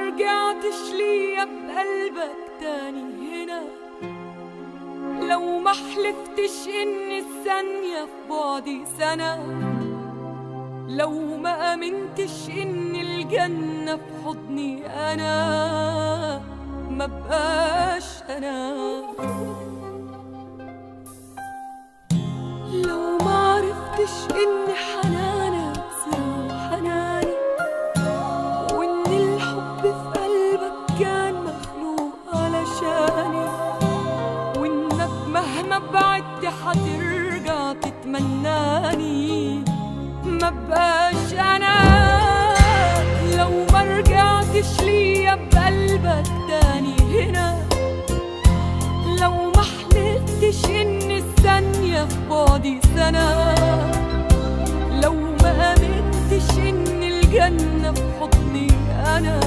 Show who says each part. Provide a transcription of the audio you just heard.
Speaker 1: رجعتش ليا بقلبك تاني هنا، لو ما حلفتش ان الثانية في بعدي سنة، لو ما امنتش ان الجنة في حضني انا، ما بقاش انا. لو ما عرفتش ان حنانك سر حناني، وان الحب في قلبك كان مخلوق علشاني، وانك مهما بعدت حترجع تتمناني، ما بقاش انا. لو ما رجعتش ليا بقلبك تاني هنا، لو ما حلفتش ان الثانية في بعدي سنة، لو ما امنتش ان الجنة في حضني انا